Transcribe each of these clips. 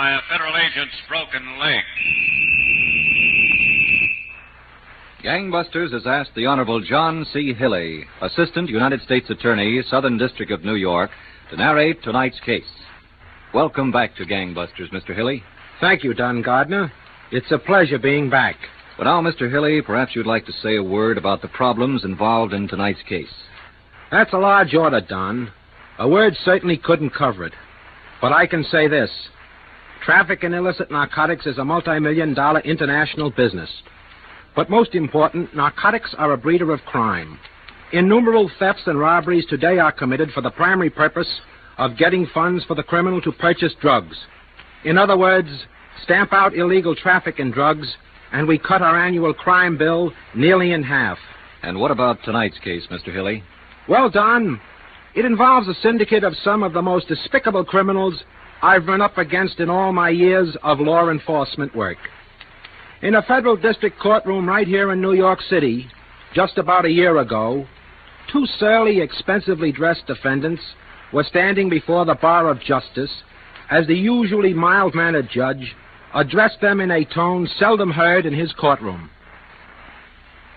by a federal agent's broken leg. Gangbusters has asked the Honorable John C. Hilley, Assistant United States Attorney, Southern District of New York, to narrate tonight's case. Welcome back to Gangbusters, Mr. Hilley. Thank you, Don Gardner. It's a pleasure being back. But now, Mr. Hilley, perhaps you'd like to say a word about the problems involved in tonight's case. That's a large order, Don. A word certainly couldn't cover it. But I can say this. Traffic in illicit narcotics is a multi-million-dollar international business. But most important, narcotics are a breeder of crime. Innumerable thefts and robberies today are committed for the primary purpose of getting funds for the criminal to purchase drugs. In other words, stamp out illegal traffic in drugs, and we cut our annual crime bill nearly in half. And what about tonight's case, Mr. Hilley? Well, Don, it involves a syndicate of some of the most despicable criminals I've run up against in all my years of law enforcement work. In a federal district courtroom right here in New York City, just about a year ago, two surly, expensively dressed defendants were standing before the bar of justice as the usually mild-mannered judge addressed them in a tone seldom heard in his courtroom.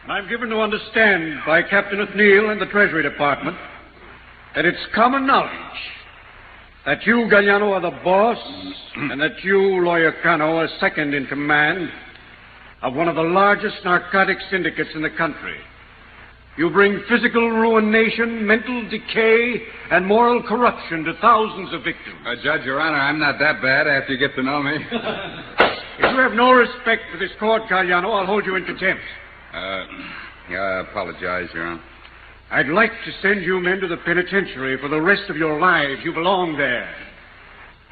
I'm given to understand by Captain O'Neill and the Treasury Department that it's common knowledge that you, Galliano, are the boss and that you, Lawyer Cano, are second in command of one of the largest narcotic syndicates in the country. You bring physical ruination, mental decay, and moral corruption to thousands of victims. Judge, Your Honor, I'm not that bad after you get to know me. If you have no respect for this court, Galliano, I'll hold you in contempt. I apologize, Your Honor. I'd like to send you men to the penitentiary for the rest of your lives. You belong there.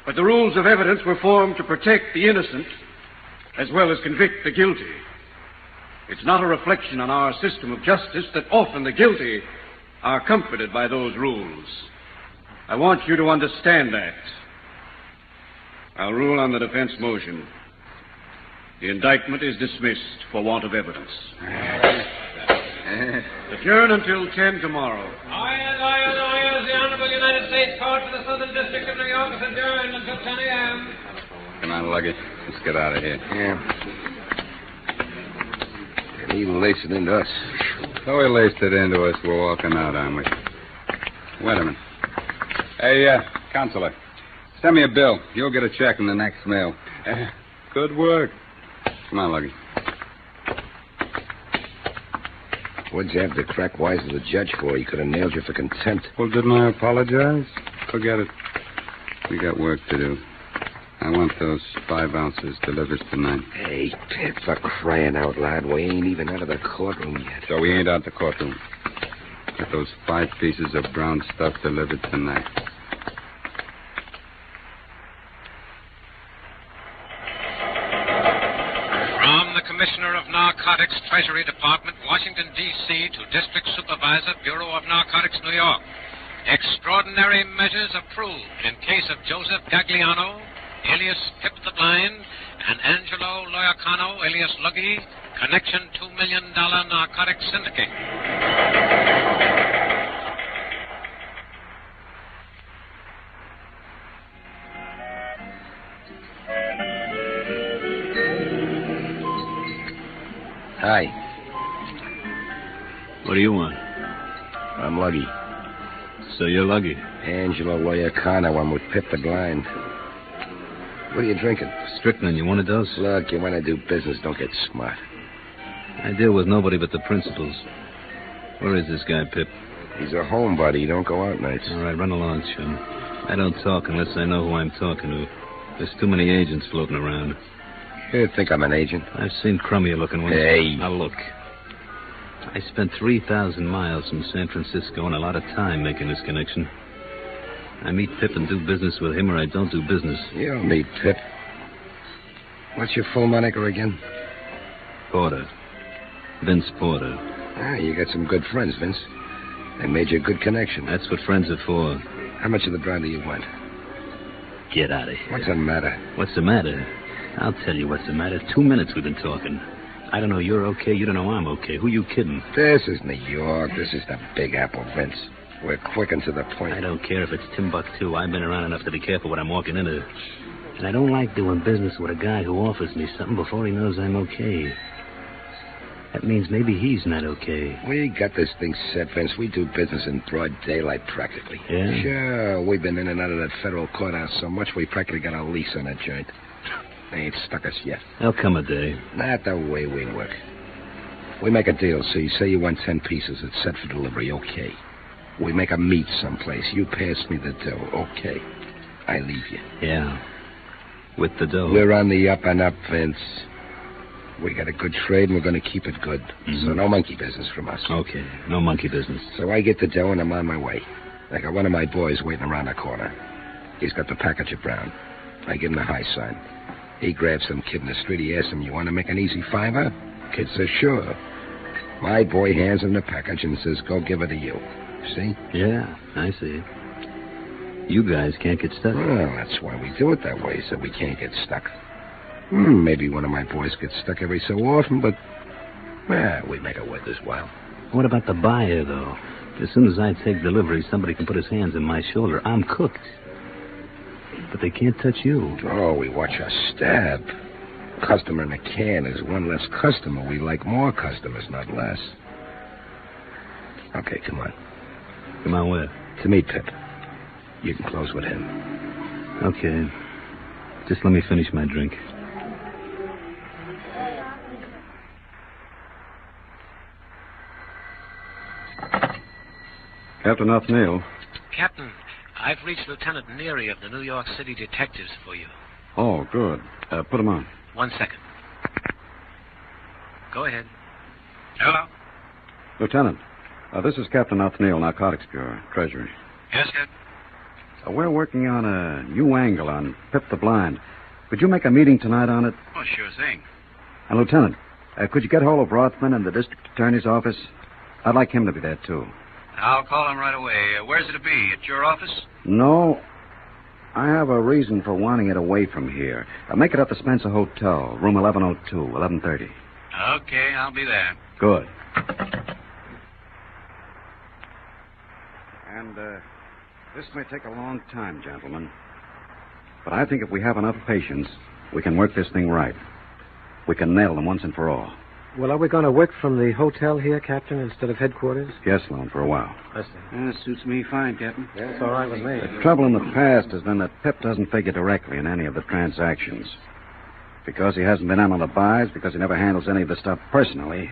But the rules of evidence were formed to protect the innocent as well as convict the guilty. It's not a reflection on our system of justice that often the guilty are comforted by those rules. I want you to understand that. I'll rule on the defense motion. The indictment is dismissed for want of evidence. Adjourn until 10 tomorrow. Lawyers, the Honorable United States Court for the Southern District of New York is adjourned until 10 a.m. Come on, Luggage. Let's get out of here. Yeah. And he laced it into us. So he laced it into us. We're walking out, aren't we? Wait a minute. Hey, Counselor, send me a bill. You'll get a check in the next mail. Good work. Come on, Luggage. What'd you have to crack wise to the judge for? He could have nailed you for contempt. Well, didn't I apologize? Forget it. We got work to do. I want those 5 ounces delivered tonight. Hey, Pip, for crying out loud. We ain't even out of the courtroom yet. So we ain't out the courtroom. Get those 5 pieces of brown stuff delivered tonight. From the Commissioner of Narcotics, Treasury Department, Washington, D.C., to District Supervisor, Bureau of Narcotics, New York. Extraordinary measures approved in case of Joseph Gagliano, alias Pip the Blind, and Angelo Loyacano, alias Luggy, connection $2 million narcotics syndicate. Hi. What do you want? I'm Luggy. So you're Luggy? Angelo Loyacano. I'm with Pip the Blind. What are you drinking? Strychnine. You want a dose? Look, you want to do business, don't get smart. I deal with nobody but the principals. Where is this guy, Pip? He's a homebody. He don't go out nights. All right, run along, chum. I don't talk unless I know who I'm talking to. There's too many agents floating around. You think I'm an agent? I've seen crummier-looking ones. Hey. Now, look. I spent 3,000 miles from San Francisco and a lot of time making this connection. I meet Pip and do business with him, or I don't do business. You'll meet Pip. What's your full moniker again? Porter. Vince Porter. Ah, you got some good friends, Vince. They made you a good connection. That's what friends are for. How much of the drive do you want? Get out of here. What's the matter? What's the matter? I'll tell you what's the matter. 2 minutes we've been talking. I don't know you're okay. You don't know I'm okay. Who you kidding? This is New York. This is the Big Apple, Vince. We're quick and to the point. I don't care if it's Timbuktu. I've been around enough to be careful what I'm walking into. And I don't like doing business with a guy who offers me something before he knows I'm okay. That means maybe he's not okay. We got this thing set, Vince. We do business in broad daylight practically. Yeah? Sure. We've been in and out of that federal courthouse so much we practically got a lease on that joint. They ain't stuck us yet. There'll come a day. Not the way we work. We make a deal, see? Say you want 10 pieces. It's set for delivery. Okay. We make a meet someplace. You pass me the dough. Okay. I leave you. Yeah. With the dough. We're on the up and up, Vince. We got a good trade, and we're going to keep it good. Mm-hmm. So no monkey business from us. Okay. No monkey business. So I get the dough, and I'm on my way. I got one of my boys waiting around the corner. He's got the package of brown. I give him the high sign. He grabs some kid in the street. He asks him, you want to make an easy $5? Kid says, sure. My boy hands him the package and says, go give it to you. See? Yeah, I see. You guys can't get stuck. Well, that's why we do it that way, so we can't get stuck. Maybe one of my boys gets stuck every so often, but, well, we make it worth his while. What about the buyer, though? As soon as I take delivery, somebody can put his hands on my shoulder. I'm cooked. But they can't touch you. Oh, we watch our stab. Customer in a can is one less customer. We like more customers, not less. Okay, come on. Come on where? To meet Pip. You can close with him. Okay. Just let me finish my drink. Captain Othniel. Captain, I've reached Lieutenant Neary of the New York City detectives for you. Oh, good. Put him on. 1 second. Go ahead. Hello? Lieutenant, this is Captain Othniel, Narcotics Bureau, Treasury. Yes, Captain? We're working on a new angle on Pip the Blind. Could you make a meeting tonight on it? Oh, sure thing. And, Lieutenant, could you get hold of Rothman in the district attorney's office? I'd like him to be there, too. I'll call him right away. Where's it to be? At your office? No. I have a reason for wanting it away from here. Make it at the Spencer Hotel, room 1102, 1130. Okay, I'll be there. Good. And, this may take a long time, gentlemen. But I think if we have enough patience, we can work this thing right. We can nail them once and for all. Well, are we going to work from the hotel here, Captain, instead of headquarters? Yes, Sloan, for a while. I see. Suits me fine, Captain. Yeah, it's all right with me. The trouble in the past has been that Pip doesn't figure directly in any of the transactions. Because he hasn't been in on the buys, because he never handles any of the stuff personally,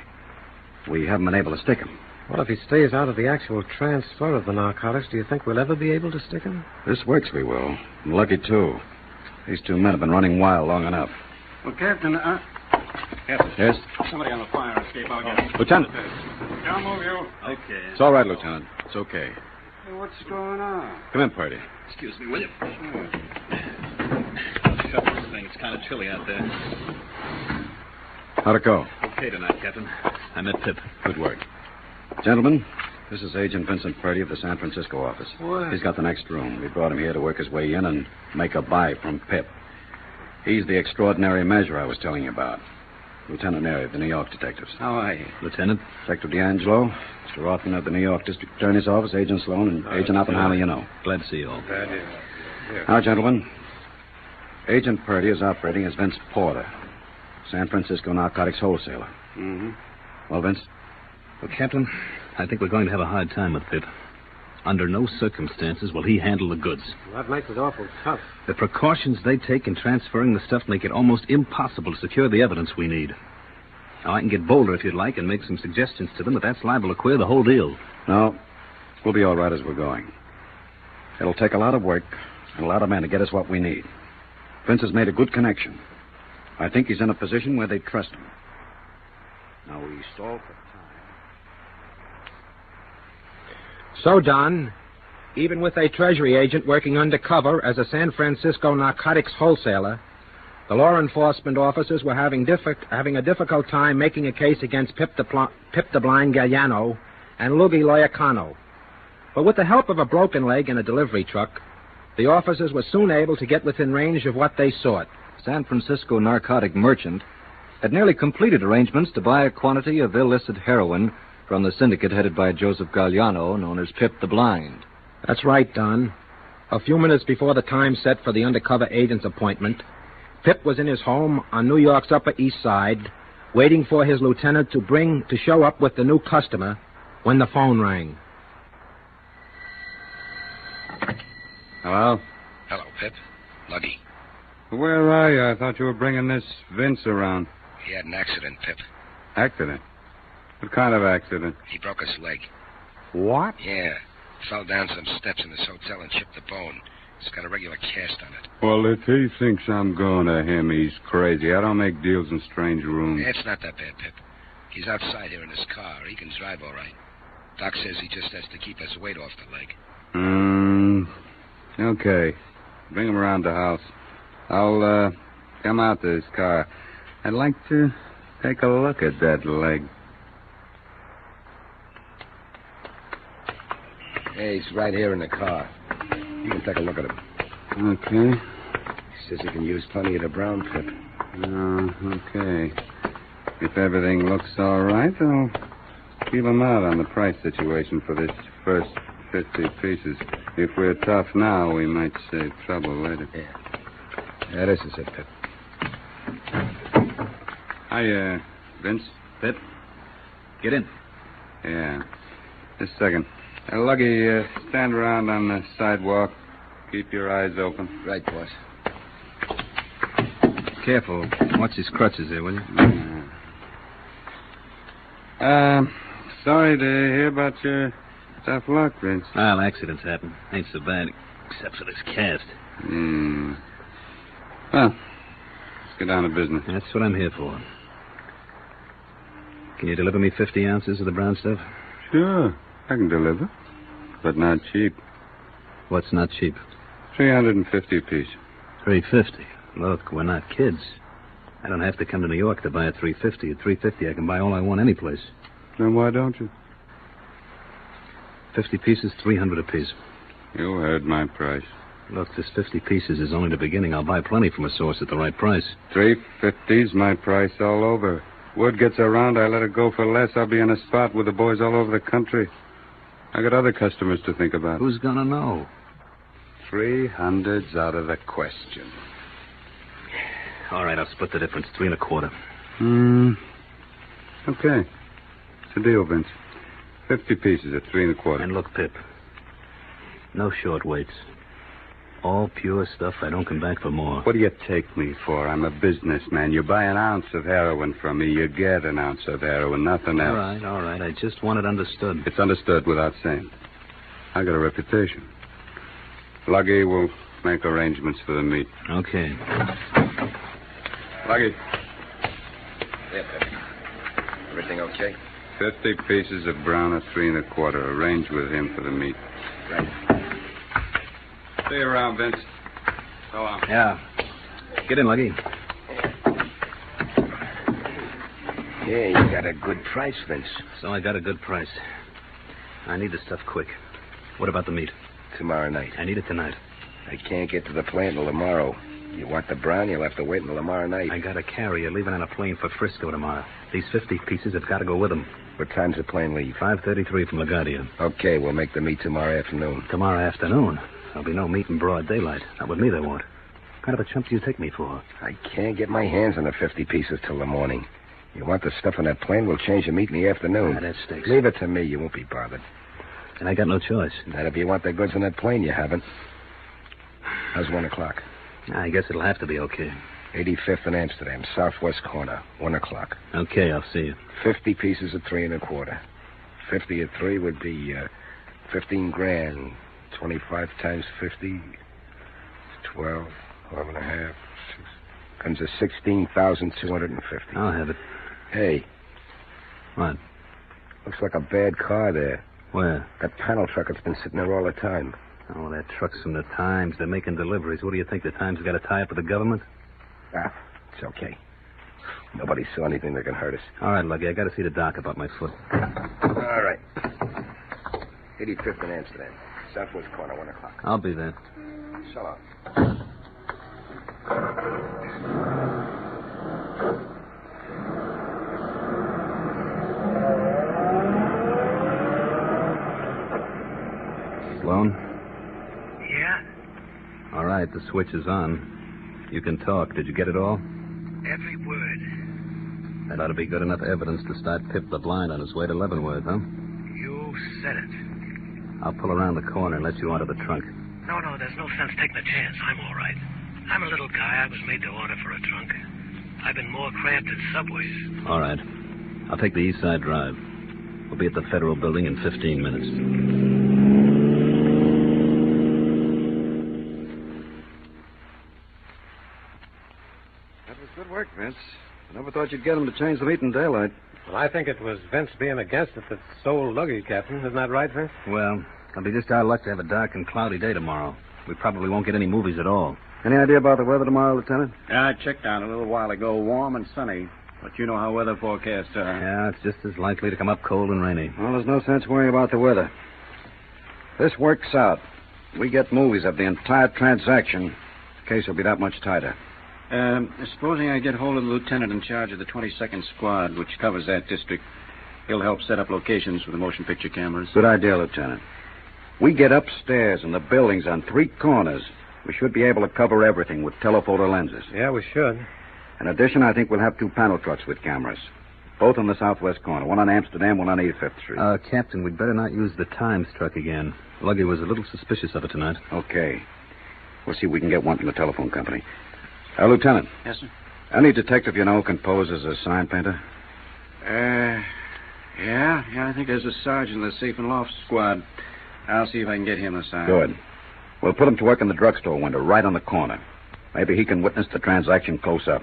we haven't been able to stick him. Well, if he stays out of the actual transfer of the narcotics, do you think we'll ever be able to stick him? This works, we will. And lucky, too. These two men have been running wild long enough. Well, Captain, Captain. Yes? somebody on the fire escape. I'll get him. Lieutenant. I'll move you. Okay. It's all right, Lieutenant. It's okay. Hey, what's going on? Come in, Purdy. Excuse me, will you? Shut this thing. It's kind of chilly out there. How'd it go? Okay tonight, Captain. I met Pip. Good work. Gentlemen, this is Agent Vincent Purdy of the San Francisco office. What? He's got the next room. We brought him here to work his way in and make a buy from Pip. He's the extraordinary measure I was telling you about. Lieutenant Neary of the New York detectives. How are you? Lieutenant? Inspector D'Angelo, Mr. Rothman of the New York District Attorney's Office, Agent Sloan, and Agent Oppenheimer, you know. Glad to see you all. Now, gentlemen, Agent Purdy is operating as Vince Porter, San Francisco narcotics wholesaler. Mm-hmm. Well, Vince? Well, Captain, I think we're going to have a hard time with Pip. Under no circumstances will he handle the goods. Well, that makes it awful tough. The precautions they take in transferring the stuff make it almost impossible to secure the evidence we need. Now, I can get bolder if you'd like and make some suggestions to them, but that's liable to queer the whole deal. No, we'll be all right as we're going. It'll take a lot of work and a lot of men to get us what we need. Vince has made a good connection. I think he's in a position where they trust him. Now, we stall for time. So, Don, even with a Treasury agent working undercover as a San Francisco narcotics wholesaler, the law enforcement officers were having a difficult time making a case against Pip the Blind Galliano and Luigi Loiacano. But with the help of a broken leg and a delivery truck, the officers were soon able to get within range of what they sought. San Francisco narcotic merchant had nearly completed arrangements to buy a quantity of illicit heroin from the syndicate headed by Joseph Galliano, known as Pip the Blind. That's right, Don. A few minutes before the time set for the undercover agent's appointment, Pip was in his home on New York's Upper East Side, waiting for his lieutenant to show up with the new customer when the phone rang. Hello? Hello, Pip. Luggy. Where are you? I thought you were bringing this Vince around. He had an accident, Pip. Accident? What kind of accident? He broke his leg. What? Yeah. Fell down some steps in this hotel and chipped the bone. It's got a regular cast on it. Well, if he thinks I'm going to him, he's crazy. I don't make deals in strange rooms. It's not that bad, Pip. He's outside here in his car. He can drive all right. Doc says he just has to keep his weight off the leg. Okay. Bring him around the house. I'll, come out to his car. I'd like to take a look at that leg. Hey, he's right here in the car. You can take a look at him. Okay. He says he can use plenty of the brown, Pip. Okay. If everything looks all right, I'll feel him out on the price situation for this first 50 pieces. If we're tough now, we might save trouble later. Yeah, this is it, Pip. Hi, Vince. Pip, get in. Yeah. Just a second. Luggy, stand around on the sidewalk. Keep your eyes open. Right, boss. Careful. Watch his crutches there, will you? Sorry to hear about your tough luck, Vince. Well, accidents happen. Ain't so bad, except for this cast. Well, let's get down to business. That's what I'm here for. Can you deliver me 50 ounces of the brown stuff? Sure, I can deliver. But not cheap. What's not cheap? 350 apiece. 350. Look, we're not kids. I don't have to come to New York to buy a 350. At 350, I can buy all I want any place. Then why don't you? 50 pieces, 300 apiece. You heard my price. Look, this 50 pieces is only the beginning. I'll buy plenty from a source at the right price. 350's my price all over. Word gets around, I let it go for less. I'll be in a spot with the boys all over the country. I got other customers to think about. Who's gonna know? 300's out of the question. All right, I'll split the difference. 3 1/4. Okay. It's a deal, Vince. 50 pieces at 3 1/4. And look, Pip. No short waits. All pure stuff. I don't come back for more. What do you take me for? I'm a businessman. You buy an ounce of heroin from me, you get an ounce of heroin, nothing else. All right. I just want it understood. It's understood without saying. I got a reputation. Luggy will make arrangements for the meet. Okay. Luggy. Yeah, Pip. Everything okay? 50 pieces of brown at 3 1/4. Arrange with him for the meet. Right. See you around, Vince. So long. Yeah. Get in, Luggy. Yeah, you got a good price, Vince. So I got a good price. I need the stuff quick. What about the meat? Tomorrow night. I need it tonight. I can't get to the plant till tomorrow. You want the brown, you'll have to wait until tomorrow night. I got a carrier leaving on a plane for Frisco tomorrow. These 50 pieces have got to go with them. What time's the plane leave? 5:33 from LaGuardia. Okay, we'll make the meet tomorrow afternoon. Tomorrow afternoon? There'll be no meat in broad daylight. Not with me, they won't. What kind of a chump do you take me for? I can't get my hands on the 50 pieces till the morning. You want the stuff on that plane, we'll change the meat in the afternoon. That stinks. Leave it to me. You won't be bothered. And I got no choice. Not if you want the goods on that plane, you haven't. How's 1 o'clock? I guess it'll have to be okay. 85th and Amsterdam, southwest corner, 1 o'clock. Okay, I'll see you. 50 pieces at 3 1/4. 50 at 3 would be 15 grand. 25 times 50, 12, 11 and a half. Comes to 16,250. I'll have it. Hey. What? Looks like a bad car there. Where? That panel truck that's been sitting there all the time. Oh, that truck's from the Times. They're making deliveries. What do you think? The Times got a tie-up with the government? Ah, it's okay. Nobody saw anything that can hurt us. All right, Lucky. I got to see the doc about my foot. All right. 85th and Amsterdam. Southwest corner, 1 o'clock. I'll be there. So long. Sloan? Yeah? right, the switch is on. You can talk. Did you get it all? Every word. That ought to be good enough evidence to start Pip the Blind on his way to Leavenworth, huh? You said it. I'll pull around the corner and let you onto the trunk. No, there's no sense taking a chance. I'm all right. I'm a little guy. I was made to order for a trunk. I've been more cramped in subways. All right. I'll take the East Side Drive. We'll be at the Federal Building in 15 minutes. That was good work, Vince. I never thought you'd get him to change the meat in daylight. Well, I think it was Vince being against it that sold Luggy, Captain. Isn't that right, Vince? Well, it'll be just our luck to have a dark and cloudy day tomorrow. We probably won't get any movies at all. Any idea about the weather tomorrow, Lieutenant? Yeah, I checked out a little while ago. Warm and sunny. But you know how weather forecasts are. Yeah, it's just as likely to come up cold and rainy. Well, there's no sense worrying about the weather. This works out. We get movies of the entire transaction. The case will be that much tighter. Supposing I get hold of the lieutenant in charge of the 22nd Squad, which covers that district, he'll help set up locations for the motion picture cameras. Good idea, Lieutenant. We get upstairs in the buildings on 3 corners. We should be able to cover everything with telephoto lenses. Yeah, we should. In addition, I think we'll have 2 panel trucks with cameras. Both on the southwest corner. One on Amsterdam, one on 85th Street. Captain, we'd better not use the Times truck again. Luggy was a little suspicious of it tonight. Okay. We'll see if we can get one from the telephone company. Lieutenant. Yes, sir? Any detective you know can pose as a sign painter? Yeah, I think there's a sergeant in the safe and loft squad. I'll see if I can get him assigned. Good. We'll put him to work in the drugstore window, right on the corner. Maybe he can witness the transaction close up.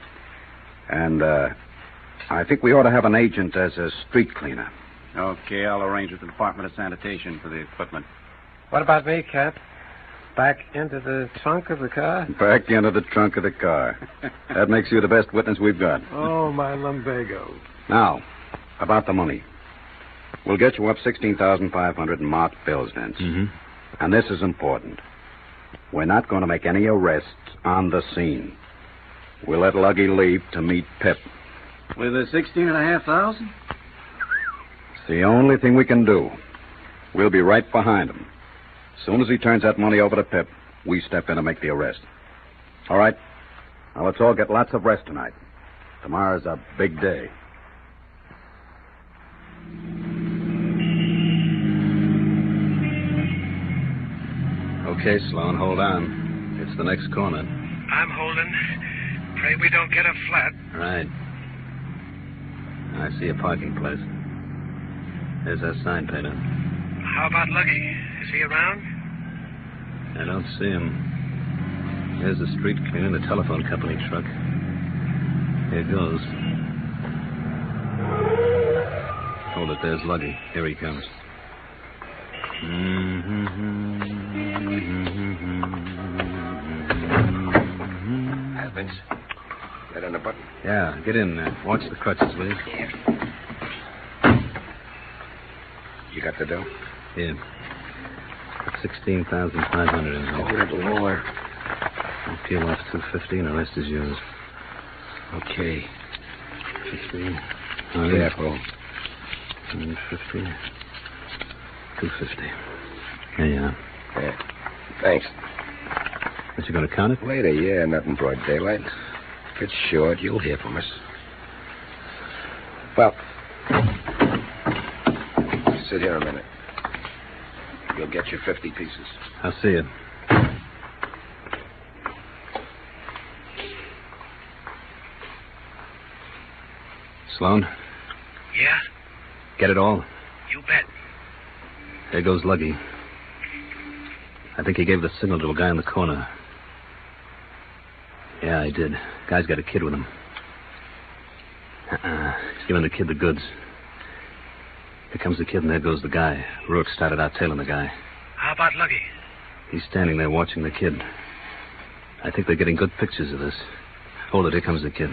And, I think we ought to have an agent as a street cleaner. Okay, I'll arrange with the Department of Sanitation for the equipment. What about me, Cap? Back into the trunk of the car? Back into the trunk of the car. That makes you the best witness we've got. Oh, my lumbago. Now, about the money. We'll get you up $16,500 in marked bills, Vince. Mm-hmm. And this is important. We're not going to make any arrests on the scene. We'll let Luggy leave to meet Pip. With the $16,500? It's the only thing we can do. We'll be right behind him. As soon as he turns that money over to Pip, we step in and make the arrest. All right? Now, let's all get lots of rest tonight. Tomorrow's a big day. Okay, Sloan, hold on. It's the next corner. I'm holding. Pray we don't get a flat. Right. I see a parking place. There's our sign painter. How about Luggy? Is he around? I don't see him. There's the street cleaner, the telephone company truck. Here goes. Hold it, there's Luggy. Here he comes. Vince, that on the button? Yeah, get in there. Watch the crutches, will you? Yeah. You got the dough? Here. Put $16,500 in here. Hold it lower. I'll peel off $250 and the rest is yours. Okay. 50. Careful. 150. 250. Here you are. Yeah. Thanks. But you going to count it? Later, yeah, not in broad daylight. If it's short, you'll hear from us. Well, sit here a minute. You'll get your 50 pieces. I'll see you. Sloan, Yeah? get it all? You bet. There goes Luggy. I think he gave the signal to a guy in the corner. Yeah, he did. Guy's got a kid with him. He's giving the kid the goods. Here comes the kid, and there goes the guy. Rourke started out tailing the guy. How about Luggy? He's standing there watching the kid. I think they're getting good pictures of this. Hold it, here comes the kid.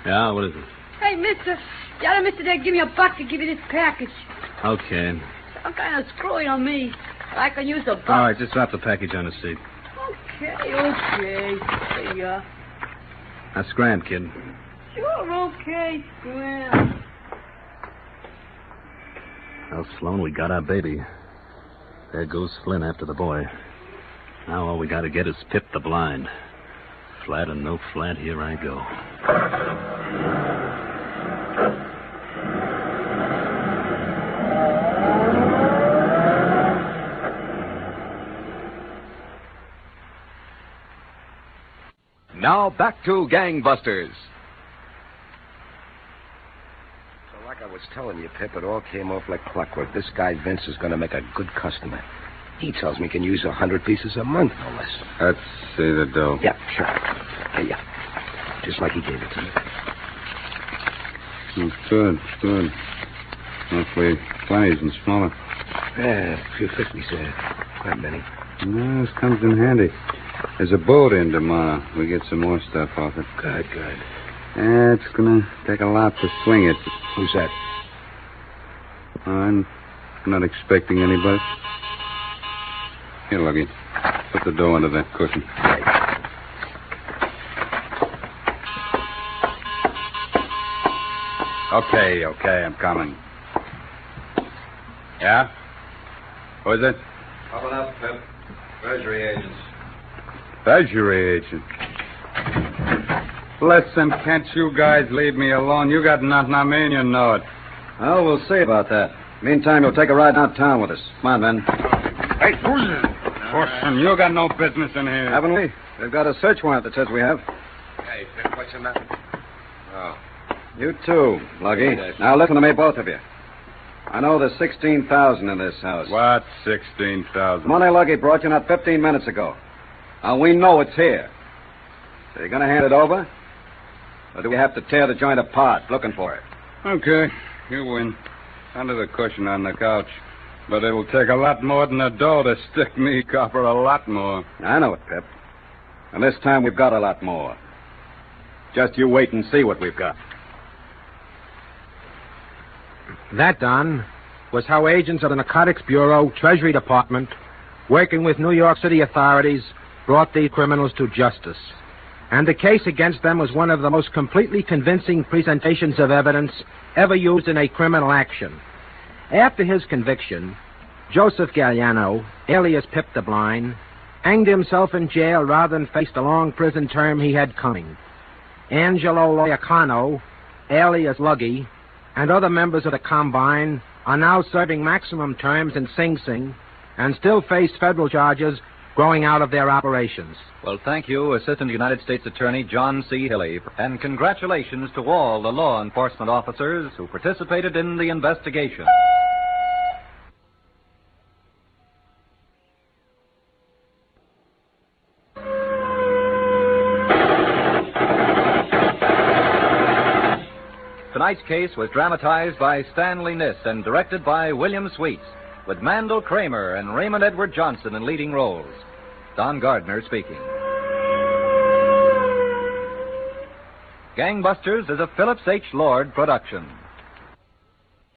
Yeah, what is it? Hey, mister. Tell Mr. There give me $1 to give you this package. Okay. Some kind of screwing on me. I can use $1. All right, just drop the package on the seat. Okay. There you are. Now, scram, kid. Sure, okay, scram. Well, Sloan, we got our baby. There goes Flynn after the boy. Now all we got to get is Pip the blind. Flat and no flat, here I go. Now back to Gangbusters. So like I was telling you, Pip, it all came off like clockwork. This guy Vince is going to make a good customer. He tells me he can use 100 pieces a month, no less. Let's see the dough. Yeah, sure. Here, yeah. Just like he gave it to me. Oh, good. Hopefully, plenty and smaller. Yeah, a few 50s, not many. No, this comes in handy. There's a boat in tomorrow. We get some more stuff off it. Good. Yeah, it's gonna take a lot to swing it. Who's that? I'm not expecting anybody. Here, Luggy. Put the dough under that cushion. Okay, I'm coming. Yeah? Who is it? Coming up, Pip. Treasury agents. Treasury agent. Listen, can't you guys leave me alone? You got nothing on me and you know it. Well, we'll see about that. Meantime, you'll take a ride downtown with us. Come on, men. Hey, who's it? Listen, you got no business in here. Haven't we? They've got a search warrant that says we have. Hey, Pip, what's the matter? Oh. You too, Luggy. Now listen to me, both of you. I know there's $16,000 in this house. What? 16,000? Money Luggy brought you not 15 minutes ago. Now we know it's here. So you're going to hand it over? Or do we have to tear the joint apart looking for it? Okay, you win. Under the cushion on the couch. But it'll take a lot more than a dough to stick me, copper, a lot more. I know it, Pip. And this time we've got a lot more. Just you wait and see what we've got. That, Don, was how agents of the Narcotics Bureau, Treasury Department, working with New York City authorities, brought these criminals to justice. And the case against them was one of the most completely convincing presentations of evidence ever used in a criminal action. After his conviction, Joseph Galliano, alias Pip the Blind, hanged himself in jail rather than face the long prison term he had coming. Angelo Loiacano, alias Luggy, and other members of the Combine are now serving maximum terms in Sing Sing and still face federal charges growing out of their operations. Well, thank you, Assistant United States Attorney John C. Hilley, and congratulations to all the law enforcement officers who participated in the investigation. Tonight's case was dramatized by Stanley Niss and directed by William Sweets, with Mandel Kramer and Raymond Edward Johnson in leading roles. Don Gardner speaking. Gangbusters is a Phillips H. Lord production.